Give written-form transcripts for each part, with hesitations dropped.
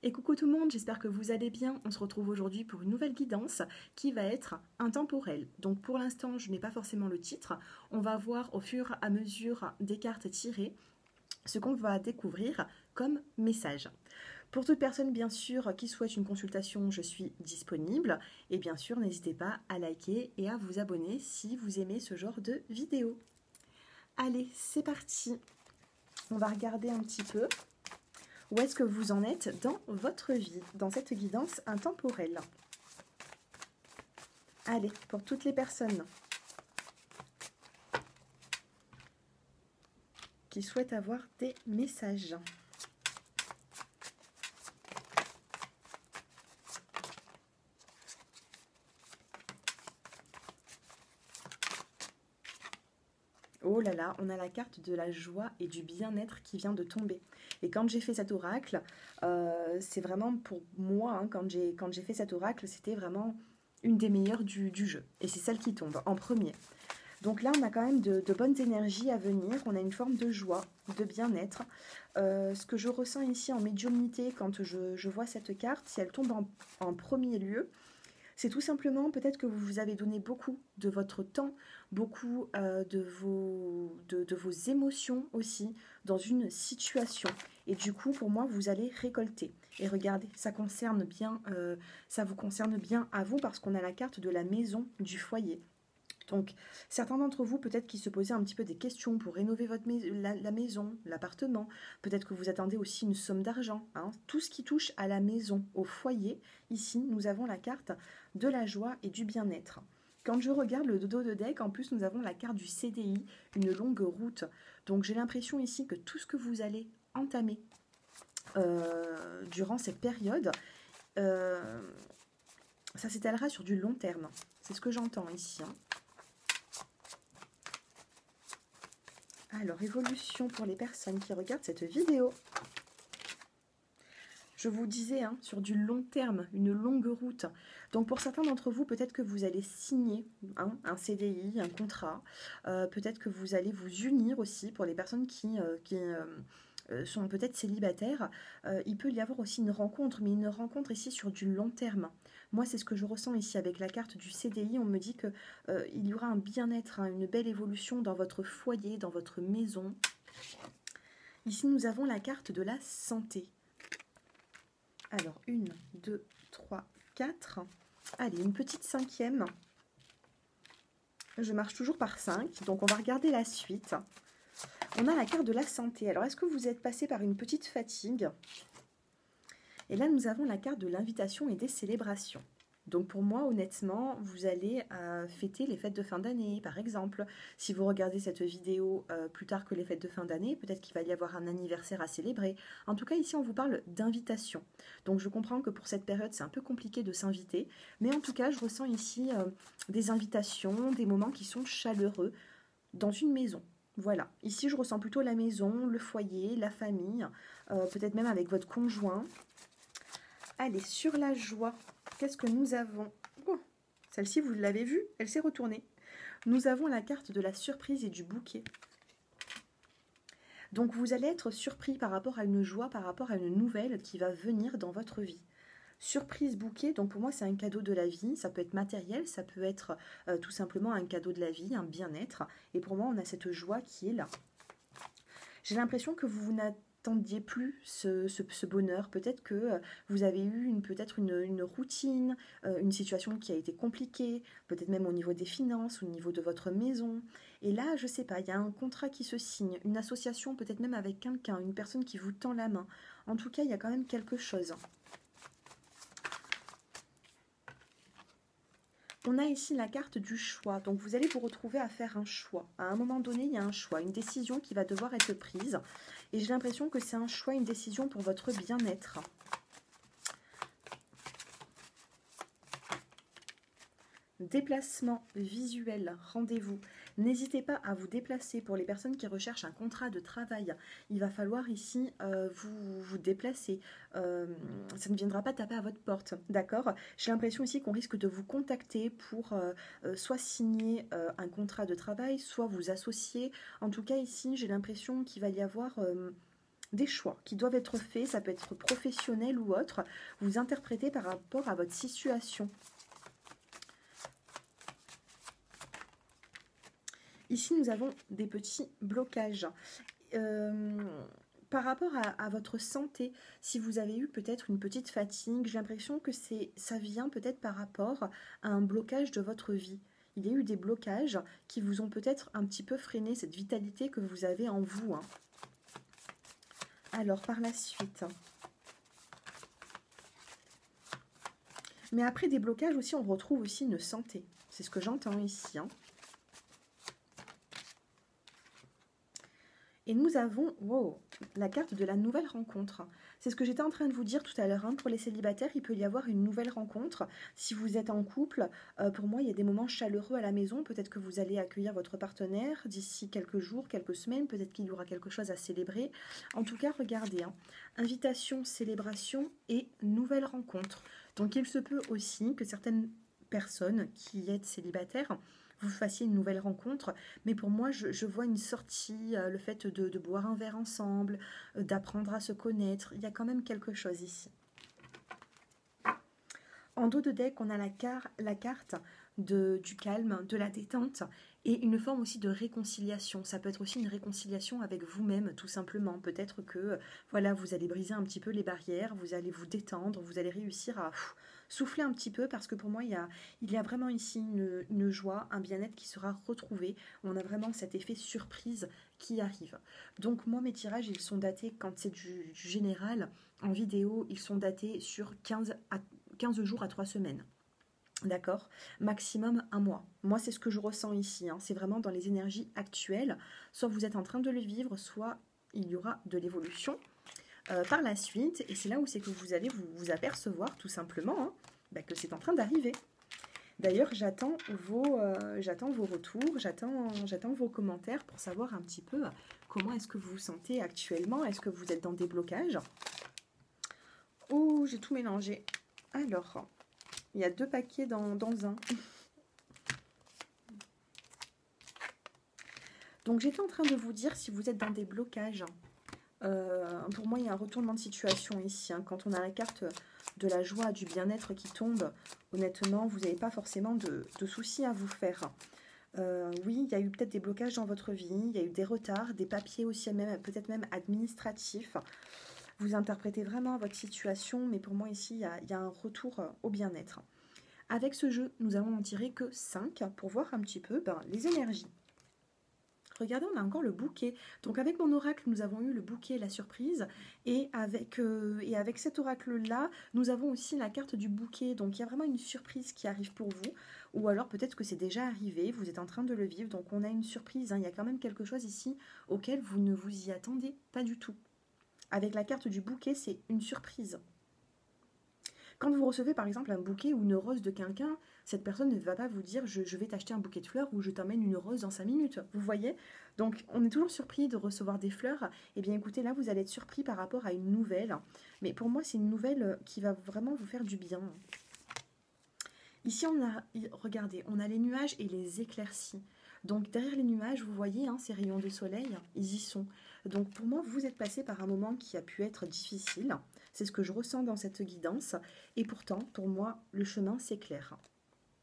Et coucou tout le monde, j'espère que vous allez bien. On se retrouve aujourd'hui pour une nouvelle guidance qui va être intemporelle. Donc pour l'instant, je n'ai pas forcément le titre. On va voir au fur et à mesure des cartes tirées ce qu'on va découvrir comme message. Pour toute personne, bien sûr, qui souhaite une consultation, je suis disponible. Et bien sûr, n'hésitez pas à liker et à vous abonner si vous aimez ce genre de vidéo. Allez, c'est parti. On va regarder un petit peu. Où est-ce que vous en êtes dans votre vie, dans cette guidance intemporelle? Allez, pour toutes les personnes qui souhaitent avoir des messages. Oh là là, on a la carte de la joie et du bien-être qui vient de tomber. Et quand j'ai fait cet oracle, c'est vraiment pour moi, hein, quand j'ai fait cet oracle, c'était vraiment une des meilleures du jeu. Et c'est celle qui tombe en premier. Donc là, on a quand même de bonnes énergies à venir. On a une forme de joie, de bien-être. Ce que je ressens ici en médiumnité quand je vois cette carte, si elle tombe en premier lieu, c'est tout simplement peut-être que vous vous avez donné beaucoup de votre temps, beaucoup de vos émotions aussi dans une situation. Et du coup, pour moi, vous allez récolter. Et regardez, ça vous concerne bien à vous parce qu'on a la carte de la maison, du foyer. Donc, certains d'entre vous, peut-être qui se posaient un petit peu des questions pour rénover la maison, l'appartement. Peut-être que vous attendez aussi une somme d'argent. Hein. Tout ce qui touche à la maison, au foyer, ici, nous avons la carte de la joie et du bien-être. Quand je regarde le dos de deck, en plus, nous avons la carte du CDI, une longue route. Donc, j'ai l'impression ici que tout ce que vous allez entamer durant cette période, ça s'étalera sur du long terme. C'est ce que j'entends ici. Hein. Alors, évolution pour les personnes qui regardent cette vidéo. Je vous disais, hein, sur du long terme, une longue route. Donc, pour certains d'entre vous, peut-être que vous allez signer un CDI, un contrat. Peut-être que vous allez vous unir aussi pour les personnes qui sont peut-être célibataires. Il peut y avoir aussi une rencontre, mais une rencontre ici sur du long terme. Moi, c'est ce que je ressens ici avec la carte du CDI. On me dit que il y aura un bien-être, hein, une belle évolution dans votre foyer, dans votre maison. Ici, nous avons la carte de la santé. Alors, 1, 2, 3, 4. Allez, une petite cinquième. Je marche toujours par 5, donc on va regarder la suite. On a la carte de la santé. Alors, est-ce que vous êtes passé par une petite fatigue? Et là, nous avons la carte de l'invitation et des célébrations. Donc pour moi, honnêtement, vous allez fêter les fêtes de fin d'année, par exemple. Si vous regardez cette vidéo plus tard que les fêtes de fin d'année, peut-être qu'il va y avoir un anniversaire à célébrer. En tout cas, ici, on vous parle d'invitation. Donc je comprends que pour cette période, c'est un peu compliqué de s'inviter. Mais en tout cas, je ressens ici des invitations, des moments qui sont chaleureux dans une maison. Voilà, ici je ressens plutôt la maison, le foyer, la famille, peut-être même avec votre conjoint. Allez, sur la joie, qu'est-ce que nous avons? Oh, celle-ci, vous l'avez vue, elle s'est retournée. Nous avons la carte de la surprise et du bouquet. Donc vous allez être surpris par rapport à une joie, par rapport à une nouvelle qui va venir dans votre vie. Surprise bouquet, donc pour moi c'est un cadeau de la vie, ça peut être matériel, ça peut être tout simplement un cadeau de la vie, un bien-être. Et pour moi on a cette joie qui est là. J'ai l'impression que vous n'attendiez plus ce bonheur. Peut-être que vous avez eu peut-être une routine, une situation qui a été compliquée, peut-être même au niveau des finances, au niveau de votre maison. Et là, je ne sais pas, il y a un contrat qui se signe, une association peut-être même avec quelqu'un, une personne qui vous tend la main. En tout cas, il y a quand même quelque chose. On a ici la carte du choix, donc vous allez vous retrouver à faire un choix. À un moment donné, il y a un choix, une décision qui va devoir être prise. Et j'ai l'impression que c'est un choix, une décision pour votre bien-être. Déplacement visuel, rendez-vous. N'hésitez pas à vous déplacer pour les personnes qui recherchent un contrat de travail. Il va falloir ici vous déplacer. Ça ne viendra pas taper à votre porte, d'accord? J'ai l'impression ici qu'on risque de vous contacter pour soit signer un contrat de travail, soit vous associer. En tout cas ici, j'ai l'impression qu'il va y avoir des choix qui doivent être faits, ça peut être professionnel ou autre, vous interprétez par rapport à votre situation. Ici, nous avons des petits blocages. Par rapport à votre santé, si vous avez eu peut-être une petite fatigue, j'ai l'impression que ça vient peut-être par rapport à un blocage de votre vie. Il y a eu des blocages qui vous ont peut-être un petit peu freiné cette vitalité que vous avez en vous. Hein. Alors, par la suite. Mais après des blocages aussi, on retrouve aussi une santé. C'est ce que j'entends ici. Hein. Et nous avons la carte de la nouvelle rencontre. C'est ce que j'étais en train de vous dire tout à l'heure. Hein. Pour les célibataires, il peut y avoir une nouvelle rencontre. Si vous êtes en couple, pour moi, il y a des moments chaleureux à la maison. Peut-être que vous allez accueillir votre partenaire d'ici quelques jours, quelques semaines. Peut-être qu'il y aura quelque chose à célébrer. En tout cas, regardez. Hein. Invitation, célébration et nouvelle rencontre. Donc, il se peut aussi que certaines personnes qui êtes célibataires vous fassiez une nouvelle rencontre, mais pour moi, je vois une sortie, le fait de boire un verre ensemble, d'apprendre à se connaître, il y a quand même quelque chose ici. En dos de deck, on a la carte du calme, de la détente, et une forme aussi de réconciliation. Ça peut être aussi une réconciliation avec vous-même, tout simplement. Peut-être que voilà, vous allez briser un petit peu les barrières, vous allez vous détendre, vous allez réussir à souffler un petit peu, parce que pour moi, il y a vraiment ici une joie, un bien-être qui sera retrouvé. On a vraiment cet effet surprise qui arrive. Donc moi, mes tirages, ils sont datés, quand c'est du général, en vidéo, ils sont datés sur 15 jours à 3 semaines. D'accord? Maximum un mois. Moi, c'est ce que je ressens ici. Hein. C'est vraiment dans les énergies actuelles. Soit vous êtes en train de le vivre, soit il y aura de l'évolution par la suite. Et c'est là où c'est que vous allez vous apercevoir tout simplement que c'est en train d'arriver. D'ailleurs, j'attends vos retours, j'attends vos commentaires pour savoir un petit peu comment est-ce que vous vous sentez actuellement. Est-ce que vous êtes dans des blocages? Oh, j'ai tout mélangé. Alors, il y a 2 paquets dans un. Donc, j'étais en train de vous dire si vous êtes dans des blocages. Pour moi, il y a un retournement de situation ici. Hein. Quand on a la carte de la joie, du bien-être qui tombe, honnêtement, vous n'avez pas forcément de soucis à vous faire. Oui, il y a eu peut-être des blocages dans votre vie, il y a eu des retards, des papiers aussi, peut-être même administratifs. Vous interprétez vraiment votre situation, mais pour moi ici, il y a un retour au bien-être. Avec ce jeu, nous allons en tirer que 5 pour voir un petit peu les énergies. Regardez, on a encore le bouquet. Donc avec mon oracle, nous avons eu le bouquet, la surprise. Et avec cet oracle-là, nous avons aussi la carte du bouquet. Donc il y a vraiment une surprise qui arrive pour vous. Ou alors peut-être que c'est déjà arrivé, vous êtes en train de le vivre. Donc on a une surprise. Hein. Il y a quand même quelque chose ici auquel vous ne vous y attendez pas du tout. Avec la carte du bouquet, c'est une surprise. Quand vous recevez par exemple un bouquet ou une rose de quelqu'un, cette personne ne va pas vous dire je vais t'acheter un bouquet de fleurs ou je t'emmène une rose dans 5 minutes. Vous voyez? Donc on est toujours surpris de recevoir des fleurs. Eh bien écoutez, là vous allez être surpris par rapport à une nouvelle. Mais pour moi c'est une nouvelle qui va vraiment vous faire du bien. Ici regardez, on a les nuages et les éclaircies. Donc derrière les nuages, vous voyez ces rayons de soleil, ils y sont. Donc pour moi, vous êtes passé par un moment qui a pu être difficile. C'est ce que je ressens dans cette guidance. Et pourtant, pour moi, le chemin s'éclaire.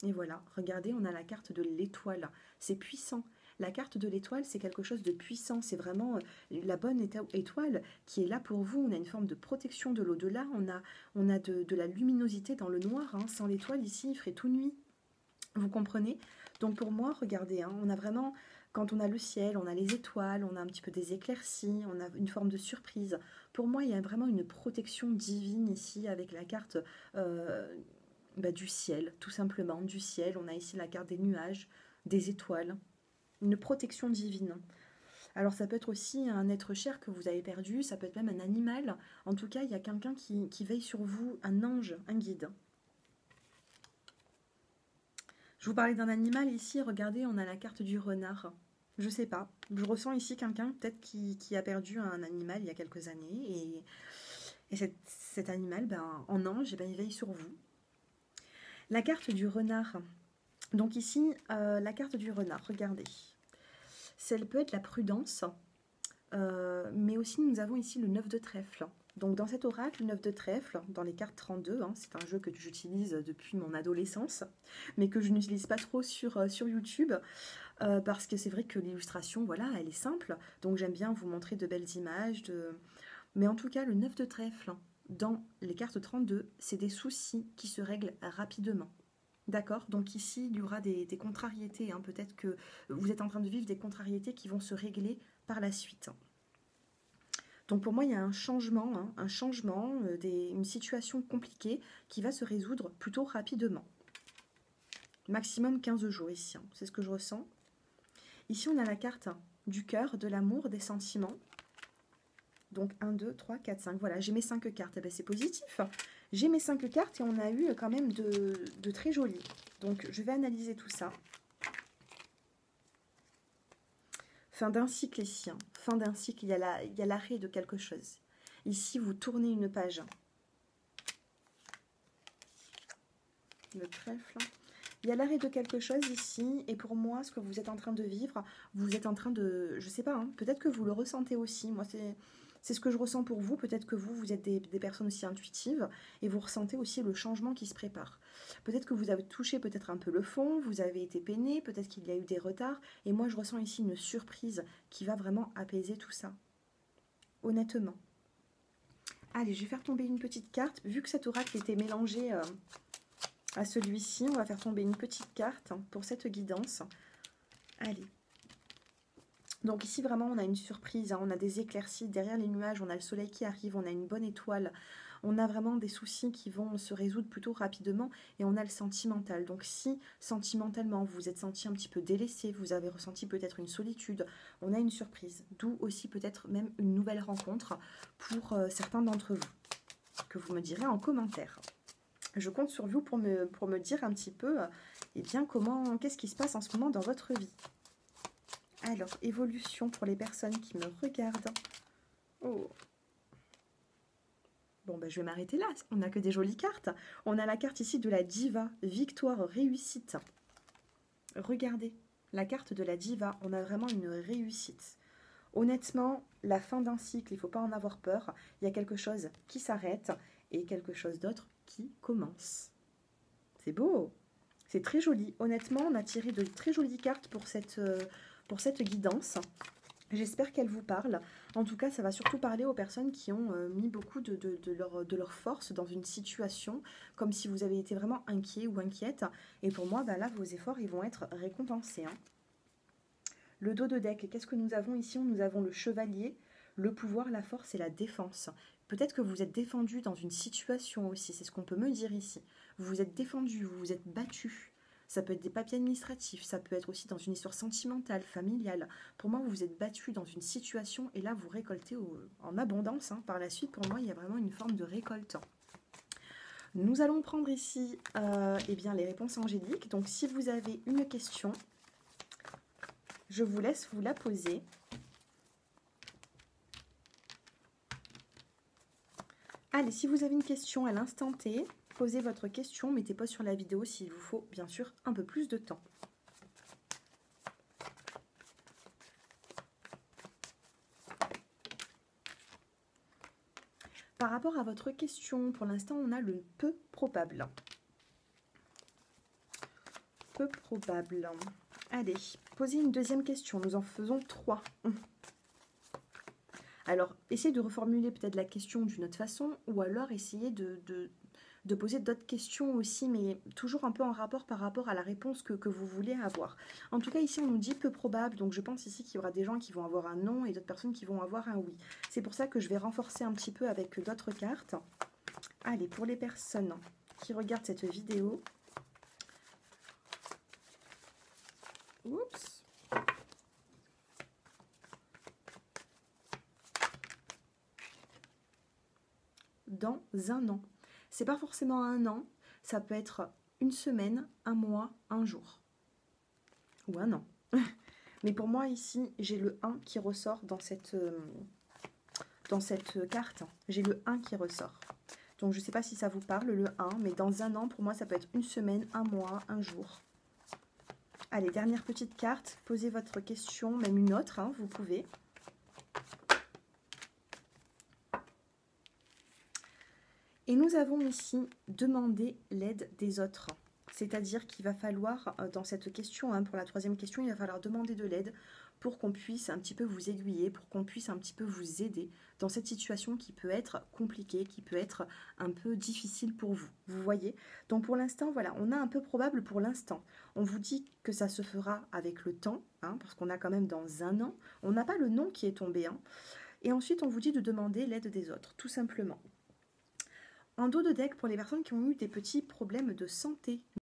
Et voilà, regardez, on a la carte de l'étoile. C'est puissant. La carte de l'étoile, c'est quelque chose de puissant. C'est vraiment la bonne étoile qui est là pour vous. On a une forme de protection de l'au-delà. On a de la luminosité dans le noir. Hein. Sans l'étoile, ici, il ferait tout nuit. Vous comprenez? Donc pour moi, regardez, on a vraiment, quand on a le ciel, on a les étoiles, on a un petit peu des éclaircies, on a une forme de surprise. Pour moi, il y a vraiment une protection divine ici avec la carte du ciel, tout simplement, du ciel. On a ici la carte des nuages, des étoiles, une protection divine. Alors ça peut être aussi un être cher que vous avez perdu, ça peut être même un animal. En tout cas, il y a quelqu'un qui veille sur vous, un ange, un guide. Je vous parlais d'un animal ici, regardez, on a la carte du renard. Je sais pas, je ressens ici quelqu'un peut-être qui a perdu un animal il y a quelques années. Et cet animal, en ange, il veille sur vous. La carte du renard. Donc ici, la carte du renard, regardez. Elle peut être la prudence, mais aussi nous avons ici le 9 de trèfle. Donc dans cet oracle, le 9 de trèfle, dans les cartes 32, hein, c'est un jeu que j'utilise depuis mon adolescence, mais que je n'utilise pas trop sur YouTube, parce que c'est vrai que l'illustration, voilà, elle est simple, donc j'aime bien vous montrer de belles images. Mais en tout cas, le 9 de trèfle, dans les cartes 32, c'est des soucis qui se règlent rapidement. D'accord? Donc ici, il y aura des contrariétés, hein. Peut-être que vous êtes en train de vivre des contrariétés qui vont se régler par la suite. Donc pour moi, il y a un changement, hein, une situation compliquée qui va se résoudre plutôt rapidement. Maximum 15 jours ici, hein, c'est ce que je ressens. Ici, on a la carte du cœur, de l'amour, des sentiments. Donc 1, 2, 3, 4, 5. Voilà, j'ai mes 5 cartes. Eh ben, c'est positif. J'ai mes 5 cartes et on a eu quand même de très jolies. Donc je vais analyser tout ça. Fin d'un cycle ici. Hein. Fin d'un cycle, il y a l'arrêt de quelque chose. Ici, vous tournez une page. Le trèfle. Il y a l'arrêt de quelque chose ici. Et pour moi, ce que vous êtes en train de vivre, vous êtes en train de... Je sais pas, hein, peut-être que vous le ressentez aussi. Moi, c'est ce que je ressens pour vous. Peut-être que vous êtes des personnes aussi intuitives. Et vous ressentez aussi le changement qui se prépare. Peut-être que vous avez touché peut-être un peu le fond, vous avez été peiné, peut-être qu'il y a eu des retards. Et moi, je ressens ici une surprise qui va vraiment apaiser tout ça. Honnêtement. Allez, je vais faire tomber une petite carte. Vu que cet oracle était mélangé à celui-ci, on va faire tomber une petite carte pour cette guidance. Allez. Donc ici, vraiment, on a une surprise. Hein, on a des éclaircies. Derrière les nuages, on a le soleil qui arrive. On a une bonne étoile. On a vraiment des soucis qui vont se résoudre plutôt rapidement et on a le sentimental. Donc si sentimentalement vous vous êtes senti un petit peu délaissé, vous avez ressenti peut-être une solitude, on a une surprise. D'où aussi peut-être même une nouvelle rencontre pour certains d'entre vous, que vous me direz en commentaire. Je compte sur vous pour me dire un petit peu eh bien, qu'est-ce qui se passe en ce moment dans votre vie. Alors, évolution pour les personnes qui me regardent. Oh. Bon, ben, je vais m'arrêter là. On n'a que des jolies cartes. On a la carte ici de la diva. Victoire, réussite. Regardez, la carte de la diva. On a vraiment une réussite. Honnêtement, la fin d'un cycle, il ne faut pas en avoir peur. Il y a quelque chose qui s'arrête et quelque chose d'autre qui commence. C'est beau. C'est très joli. Honnêtement, on a tiré de très jolies cartes pour cette guidance. J'espère qu'elle vous parle. En tout cas, ça va surtout parler aux personnes qui ont mis beaucoup de leur force dans une situation, comme si vous avez été vraiment inquiet ou inquiète. Et pour moi, bah là, vos efforts, ils vont être récompensés. Hein. Le dos de deck, qu'est-ce que nous avons ici? Nous avons le chevalier, le pouvoir, la force et la défense. Peut-être que vous êtes défendu dans une situation aussi, c'est ce qu'on peut me dire ici. Vous vous êtes défendu, vous vous êtes battu. Ça peut être des papiers administratifs, ça peut être aussi dans une histoire sentimentale, familiale. Pour moi, vous vous êtes battu dans une situation et là, vous récoltez en abondance. Hein. Par la suite, pour moi, il y a vraiment une forme de récolte. Nous allons prendre ici eh bien, les réponses angéliques. Donc, si vous avez une question, je vous laisse vous la poser. Allez, si vous avez une question à l'instant T, posez votre question, mettez pause sur la vidéo s'il vous faut, bien sûr, un peu plus de temps. Par rapport à votre question, pour l'instant, on a le peu probable. Peu probable. Allez, posez une deuxième question. Nous en faisons 3. Alors, essayez de reformuler peut-être la question d'une autre façon, ou alors essayez de poser d'autres questions aussi, mais toujours un peu en rapport par rapport à la réponse que vous voulez avoir. En tout cas, ici, on nous dit peu probable, donc je pense ici qu'il y aura des gens qui vont avoir un non et d'autres personnes qui vont avoir un oui. C'est pour ça que je vais renforcer un petit peu avec d'autres cartes. Allez, pour les personnes qui regardent cette vidéo... Oups. Dans un an. C'est pas forcément un an, ça peut être une semaine, un mois, un jour. Ou un an. Mais pour moi ici, j'ai le 1 qui ressort dans cette carte. J'ai le 1 qui ressort. Donc je ne sais pas si ça vous parle, le 1, mais dans un an, pour moi, ça peut être une semaine, un mois, un jour. Allez, dernière petite carte. Posez votre question, même une autre, hein, vous pouvez. Et nous avons ici demandé l'aide des autres. C'est-à-dire qu'il va falloir, dans cette question, hein, pour la troisième question, il va falloir demander de l'aide pour qu'on puisse un petit peu vous aiguiller, pour qu'on puisse un petit peu vous aider dans cette situation qui peut être compliquée, qui peut être un peu difficile pour vous. Vous voyez? Donc pour l'instant, voilà, on a un peu probable pour l'instant. On vous dit que ça se fera avec le temps, hein, parce qu'on a quand même dans un an. On n'a pas le nom qui est tombé, hein. Et ensuite, on vous dit de demander l'aide des autres, tout simplement. En dos de deck, pour les personnes qui ont eu des petits problèmes de santé,